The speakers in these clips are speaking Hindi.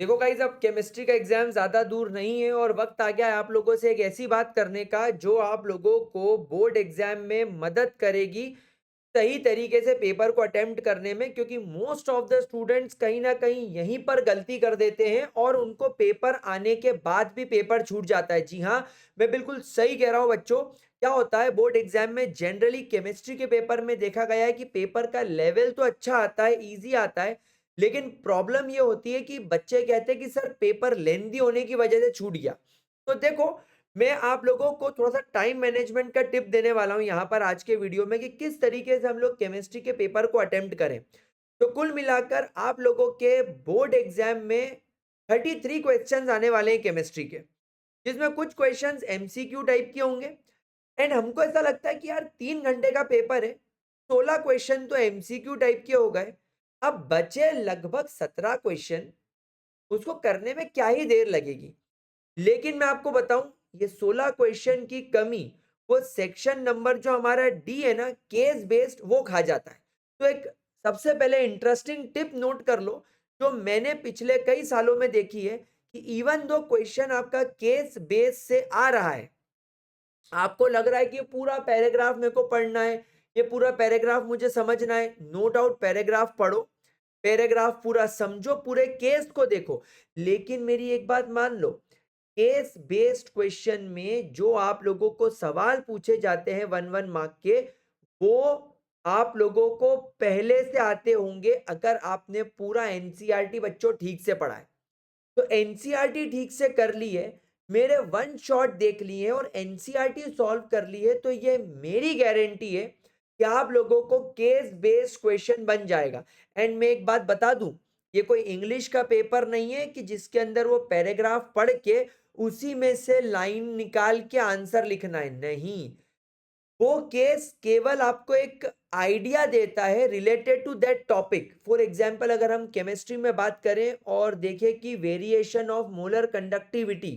देखो गाइस, अब केमिस्ट्री का एग्जाम ज़्यादा दूर नहीं है और वक्त आ गया है आप लोगों से एक ऐसी बात करने का जो आप लोगों को बोर्ड एग्जाम में मदद करेगी सही तरीके से पेपर को अटेम्प्ट करने में, क्योंकि मोस्ट ऑफ द स्टूडेंट्स कहीं ना कहीं यहीं पर गलती कर देते हैं और उनको पेपर आने के बाद भी पेपर छूट जाता है। जी हाँ, मैं बिल्कुल सही कह रहा हूँ बच्चों। क्या होता है बोर्ड एग्जाम में जनरली केमिस्ट्री के पेपर में देखा गया है कि पेपर का लेवल तो अच्छा आता है, इजी आता है, लेकिन प्रॉब्लम ये होती है कि बच्चे कहते हैं कि सर पेपर लेंदी होने की वजह से छूट गया। तो देखो, मैं आप लोगों को थोड़ा-सा टाइम मैनेजमेंट का टिप देने वाला हूँ यहाँ पर आज के वीडियो में कि किस तरीके से हम लोग केमिस्ट्री के पेपर को अटेम्प्ट करें। तो कुल मिलाकर आप लोगों के बोर्ड एग्ज़ाम में 33 क्वेश्चंस आने वाले हैं केमिस्ट्री के, जिसमें कुछ क्वेश्चंस एमसीक्यू टाइप के होंगे। एंड हमको ऐसा लगता है कि यार 3 घंटे का पेपर है, 16 क्वेश्चन तो एमसीक्यू टाइप के हो गए। अब बचे लगभग 17 क्वेश्चन, उसको करने में क्या ही देर लगेगी। लेकिन मैं आपको बताऊं, ये 16 क्वेश्चन की कमी वो सेक्शन नंबर जो हमारा डी है ना, केस बेस्ड, वो खा जाता है। तो एक सबसे पहले इंटरेस्टिंग टिप नोट कर लो, जो मैंने पिछले कई सालों में देखी है कि इवन दो क्वेश्चन आपका केस बेस से आ रहा है, आपको लग रहा है कि ये पूरा पैराग्राफ मेरे को पढ़ना है, ये पूरा पैराग्राफ मुझे समझना है, नो डाउट पैराग्राफ पढ़ो, पैराग्राफ पूरा समझो, पूरे केस को देखो। लेकिन मेरी एक बात मान लो, केस बेस्ड क्वेश्चन में जो आप लोगों को सवाल पूछे जाते हैं 1 मार्क के, वो आप लोगों को पहले से आते होंगे अगर आपने पूरा एनसीईआरटी बच्चों ठीक से पढ़ा है। तो एनसीईआरटी ठीक से कर ली है, मेरे वन शॉट देख लिए हैं और एनसीईआरटी सॉल्व कर ली है, तो ये मेरी गारंटी है कि आप लोगों को केस बेस्ड क्वेश्चन बन जाएगा। एंड मैं एक बात बता दूं, ये कोई इंग्लिश का पेपर नहीं है कि जिसके अंदर वो पैराग्राफ पढ़ के उसी में से लाइन निकाल के आंसर लिखना है, नहीं। वो केस केवल आपको एक आइडिया देता है related to that topic. For example, अगर हम केमिस्ट्री में बात करें और देखें कि variation of molar conductivity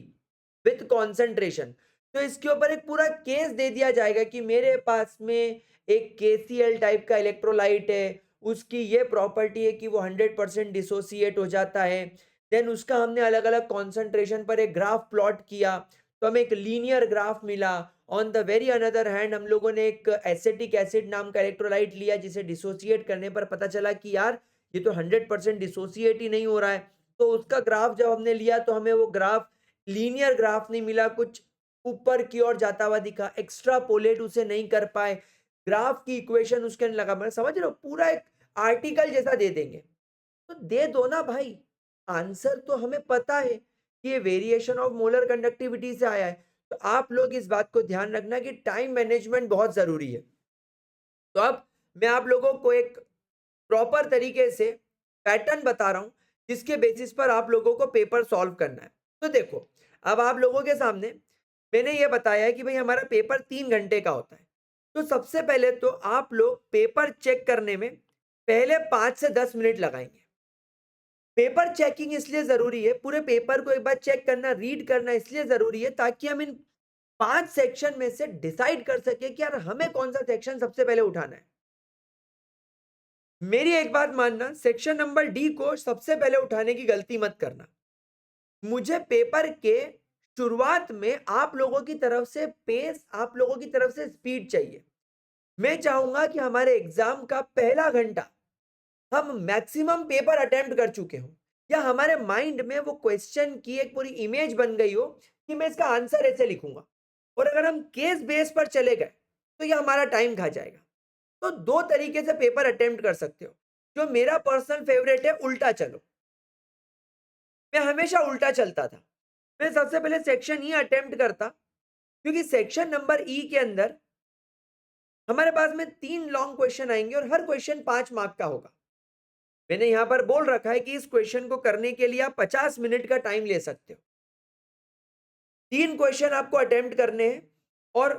with concentration, तो इसके ऊपर एक पूरा केस दे दिया जाएगा कि मेरे पास में एक केसीएल टाइप का इलेक्ट्रोलाइट है, उसकी ये प्रॉपर्टी है कि वो 100% डिसोसिएट हो जाता है। देन उसका हमने अलग अलग कॉन्सेंट्रेशन पर एक ग्राफ प्लॉट किया, तो हमें एक लीनियर ग्राफ मिला। On the very another hand हम लोगों ने एक एसिटिक एसिड नाम का इलेक्ट्रोलाइट लिया, जिसे डिसोसिएट करने पर पता चला कि यार ये तो 100% डिसोसिएट ही नहीं हो रहा है। तो उसका ग्राफ जब हमने लिया तो हमें वो ग्राफ लीनियर ग्राफ नहीं मिला, कुछ ऊपर की ओर जाता हुआ दिखा, एक्स्ट्रापोलेट उसे नहीं कर पाए, ग्राफ की इक्वेशन उसके अंदर लगा। मैं समझ रहे हो, पूरा एक आर्टिकल जैसा दे देंगे। तो दे दो ना भाई, आंसर तो हमें पता है कि ये वेरिएशन ऑफ मोलर कंडक्टिविटी से आया है। तो आप लोग इस बात को ध्यान रखना कि टाइम मैनेजमेंट बहुत जरूरी है। तो अब मैं आप लोगों को एक प्रॉपर तरीके से पैटर्न बता रहा हूं, जिसके बेसिस पर आप लोगों को पेपर सॉल्व करना है। तो देखो, अब आप लोगों के सामने मैंने ये बताया है कि भाई हमारा पेपर 3 घंटे का होता है। तो सबसे पहले तो आप लोग पेपर चेक करने में पहले 5 से 10 मिनट लगाएंगे। पेपर चेकिंग इसलिए जरूरी है, पूरे पेपर को एक बार चेक करना, रीड करना इसलिए जरूरी है ताकि हम इन 5 सेक्शन में से डिसाइड कर सके कि यार हमें कौन सा सेक्शन सबसे पहले उठाना है। मेरी एक बात मानना, सेक्शन नंबर डी को सबसे पहले उठाने की गलती मत करना। मुझे पेपर के शुरुआत में आप लोगों की तरफ से पेस, आप लोगों की तरफ से स्पीड चाहिए। मैं चाहूंगा कि हमारे एग्जाम का पहला घंटा हम मैक्सिमम पेपर अटेम्प्ट कर चुके हों, या हमारे माइंड में वो क्वेश्चन की एक पूरी इमेज बन गई हो कि मैं इसका आंसर ऐसे लिखूंगा। और अगर हम केस बेस पर चले गए तो ये हमारा टाइम खा जाएगा। तो दो तरीके से पेपर अटेम्प्ट कर सकते हो। जो मेरा पर्सनल फेवरेट है, उल्टा चलो। मैं हमेशा उल्टा चलता था। मैं सबसे पहले सेक्शन ई अटेम्प्ट करता, क्योंकि सेक्शन नंबर ई के अंदर हमारे पास में 3 लॉन्ग क्वेश्चन आएंगे और हर क्वेश्चन 5 मार्क का होगा। मैंने यहां पर बोल रखा है कि इस क्वेश्चन को करने के लिए आप 50 मिनट का टाइम ले सकते हो। 3 क्वेश्चन आपको अटेम्प्ट करने हैं। और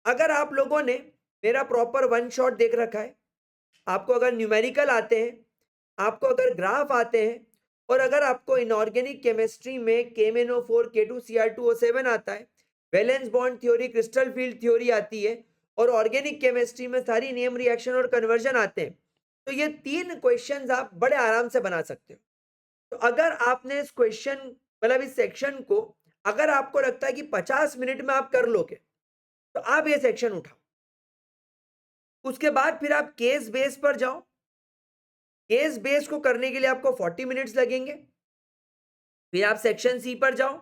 अगर आप लोगों ने मेरा प्रॉपर वन शॉट देख रखा है, आपको अगर न्यूमेरिकल आते हैं, आपको अगर ग्राफ आते हैं, और अगर आपको इनऑर्गेनिक केमिस्ट्री में KMnO4 K2Cr2O7 आता है, valence bond theory, crystal field theory आती है, और ऑर्गेनिक केमिस्ट्री में सारी नेम रिएक्शन और कन्वर्जन आते हैं, तो ये 3 क्वेश्चंस आप बड़े आराम से बना सकते हो। तो अगर आपने इस क्वेश्चन मतलब इस सेक्शन को अगर आपको लगता है कि 50 मिनट में आप कर लोगे, तो आप ये सेक्शन उठाओ। उसके बाद फिर आप केस बेस पर जाओ। केस बेस को करने के लिए आपको 40 मिनट्स लगेंगे। फिर आप सेक्शन सी पर जाओ।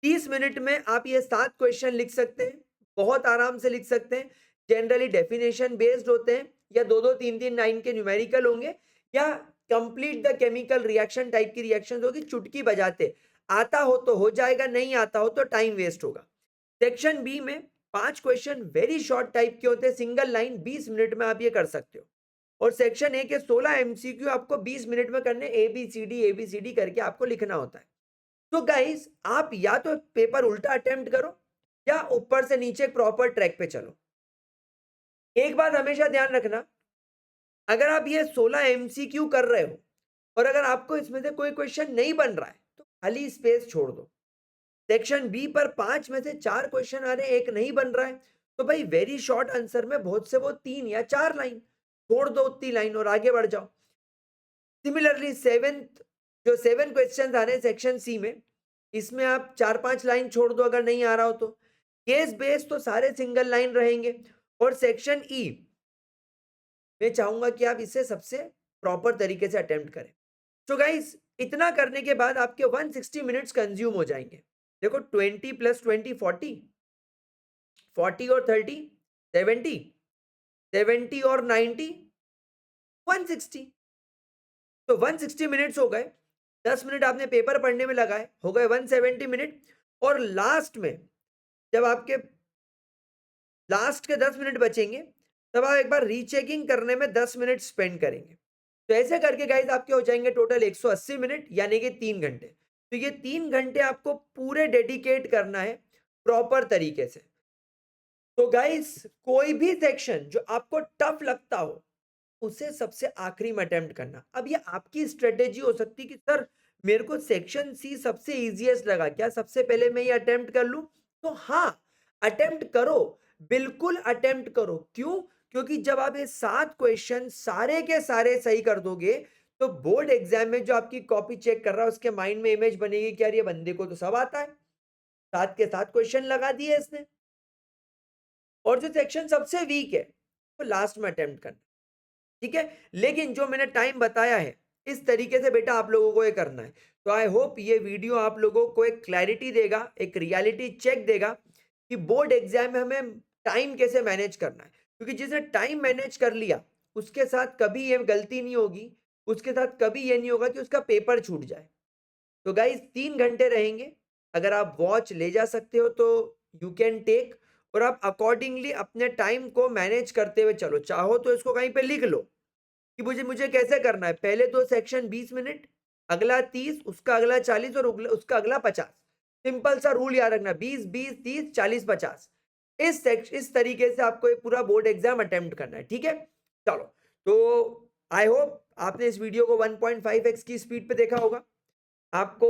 30 मिनट में आप ये 7 क्वेश्चन लिख सकते हैं, बहुत आराम से लिख सकते हैं। जनरली डेफिनेशन बेस्ड होते हैं, या 2-2 3-3 लाइन के न्यूमेरिकल होंगे, या complete the chemical reaction type की रिएक्शन होगी, चुटकी बजाते। आता हो तो हो जाएगा, नहीं आता हो तो टाइम वेस्ट होगा। सेक्शन बी में 5 क्वेश्चन वेरी शॉर्ट टाइप के होते हैं, सिंगल लाइन, 20 मिनट में आप ये कर सकते हो। और सेक्शन ए के 16 एमसीक्यू आपको 20 मिनट में करने, एबीसीडी करके आपको लिखना होता है। तो गाइस आप या तो पेपर उल्टा अटेम्प्ट करो, या ऊपर से नीचे प्रॉपर ट्रैक पे चलो। एक बात हमेशा ध्यान रखना, अगर आप ये 16 एमसीक्यू कर रहे हो और अगर आपको इसमें से कोई क्वेश्चन नहीं बन रहा है, तो खाली स्पेस छोड़ दो। सेक्शन बी पर 5 में से 4 क्वेश्चन आ रहे हैं, एक नहीं बन रहा है, तो भाई वेरी शॉर्ट आंसर में बहुत से वो 3 या 4 लाइन छोड़ दो, उतनी लाइन, और आगे बढ़ जाओ। सिमिलरली सेवेंथ जो 7 क्वेश्चन आ रहे हैं सेक्शन सी में, इसमें आप 4-5 लाइन छोड़ दो अगर नहीं आ रहा हो तो। केस बेस तो सारे सिंगल लाइन रहेंगे। और सेक्शन ई मैं चाहूंगा कि आप इसे सबसे प्रॉपर तरीके से अटेम्प्ट करें। तो गाइस इतना करने के बाद आपके 160 मिनट्स कंज्यूम हो जाएंगे। देखो 20 + 20 40, 40 और 30 70, 70 और 90 160। तो 160 मिनट्स हो गए। 10 मिनट आपने पेपर पढ़ने में लगाए, हो गए 170 मिनट। और लास्ट में जब आपके लास्ट के 10 मिनट बचेंगे, तब आप एक बार रीचेकिंग करने में 10 मिनट स्पेंड करेंगे। तो ऐसे करके गाइस आपके हो जाएंगे टोटल 180 मिनट, यानी कि 3 घंटे। तो ये 3 घंटे आपको पूरे डेडिकेट करना है प्रॉपर तरीके से। तो गाइस कोई भी सेक्शन जो आपको टफ लगता हो, उसे सबसे आखिरी में अटेम्प्ट करना। अब ये आपकी स्ट्रेटेजी हो सकती है कि सर मेरे को सेक्शन सी सबसे इजीएस्ट लगा, क्या सबसे पहले मैं ये अटेम्प्ट कर लूं? तो हाँ, अटेम्प्ट करो, बिल्कुल अटेम्प्ट करो। क्यों? क्योंकि जब आप ये 7 क्वेश्चन सारे के सारे सही कर दोगे, तो बोर्ड एग्जाम में जो आपकी कॉपी चेक कर रहा है उसके माइंड में इमेज बनेगी कि यार ये बंदे को तो सब आता है, 7 के 7 क्वेश्चन लगा दिए इसने। और जो सेक्शन सबसे वीक है, तो लास्ट में अटेम्प्ट करना। ठीक है, लेकिन जो मैंने टाइम बताया है, इस तरीके से बेटा आप लोगों को ये करना है। तो आई होप ये वीडियो आप लोगों को एक क्लैरिटी देगा, एक रियलिटी चेक देगा कि बोर्ड एग्जाम में हमें टाइम कैसे मैनेज करना है। क्योंकि जिसने टाइम मैनेज कर लिया, उसके साथ कभी ये गलती नहीं होगी, उसके साथ कभी ये नहीं होगा कि उसका पेपर छूट जाए। तो गाइस 3 घंटे रहेंगे, अगर आप वॉच ले जा सकते हो तो यू कैन टेक, और आप अकॉर्डिंगली अपने टाइम को मैनेज करते हुए चलो। चाहो तो इसको कहीं पे लिख लो कि मुझे मुझे कैसे करना है। पहले 2 सेक्शन 20 मिनट, अगला 30, उसका अगला 40 और उसका अगला 50। सिंपल सा रूल याद रखना, 20 20 30 40 50। इस तरीके से आपको ये पूरा बोर्ड एग्जाम अटेम्प्ट करना है। ठीक है, चलो। तो आई होप आपने इस वीडियो को 1.5x की स्पीड पे देखा होगा। आपको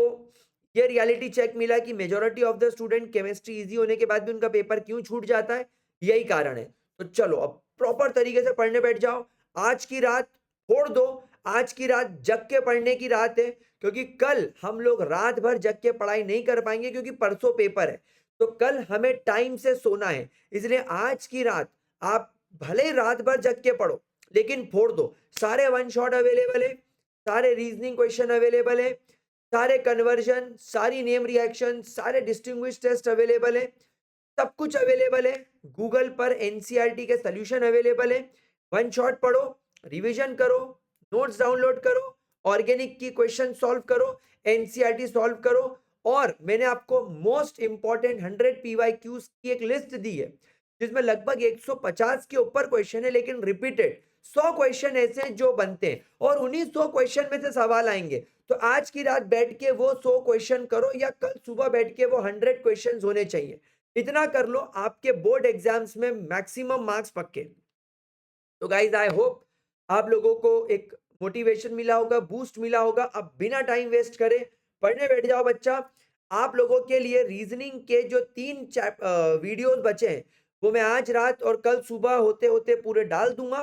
ये रियलिटी चेक मिला कि majority of the student chemistry easy होने के बाद भी उनका पेपर क्यों छूट जाता है, यही कारण है। तो चलो अब प्रॉपर तरीके से पढ़ने बैठ जाओ। आज की रात छोड़ दो, आज की रात जग के पढ़ने की रात है, क्योंकि कल हम लोग रात भर जग के पढ़ाई नहीं कर पाएंगे, क्योंकि परसों पेपर है। तो कल हमें टाइम से सोना है, इसलिए आज की रात आप भले ही रात भर जग के पढ़ो, लेकिन फोड़ दो। सारे वन शॉट अवेलेबल है, सारे रीजनिंग क्वेश्चन अवेलेबल है, सारे कन्वर्जन, सारी नेम रिएक्शन, सारे डिस्टिंग्विश टेस्ट अवेलेबल है, सब कुछ अवेलेबल है। गूगल पर एनसीईआरटी के सॉल्यूशन अवेलेबल है। वन शॉट पढ़ो, रिवीजन करो, नोट्स डाउनलोड करो, ऑर्गेनिक की क्वेश्चन सॉल्व करो, एनसीईआरटी सॉल्व करो। और मैंने आपको मोस्ट इंपॉर्टेंट 100 पीवाईक्यूज की एक लिस्ट दी है, जिसमें लगभग 150 के ऊपर क्वेश्चन है, लेकिन रिपीटेड 100 क्वेश्चन ऐसे हैं जो बनते हैं, और उन्हीं 100 क्वेश्चन में से सवाल आएंगे। तो आज की रात बैठ के वो 100 क्वेश्चन करो, या कल सुबह बैठ के वो 100 क्वेश्चन होने चाहिए। इतना कर लो, आपके बोर्ड एग्जाम्स में मैक्सिमम मार्क्स पक्के। तो गाइज आई होप आप लोगों को एक मोटिवेशन मिला होगा, बूस्ट मिला होगा। अब बिना टाइम वेस्ट करे पढ़ने बैठ जाओ बच्चा। आप लोगों के लिए रीजनिंग के जो 3 वीडियोस बचे हैं, वो मैं आज रात और कल सुबह होते होते पूरे डाल दूंगा।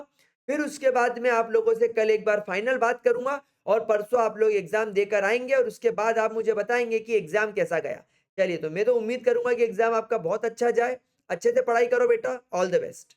फिर उसके बाद मैं आप लोगों से कल एक बार फाइनल बात करूंगा, और परसों आप लोग एग्ज़ाम देकर आएँगे और उसके बाद आप मुझे बताएँगे कि एग्ज़ाम कैसा गया। चलिए, तो मैं तो उम्मीद करूँगा कि एग्ज़ाम आपका बहुत अच्छा जाए। अच्छे से पढ़ाई करो बेटा, ऑल द बेस्ट।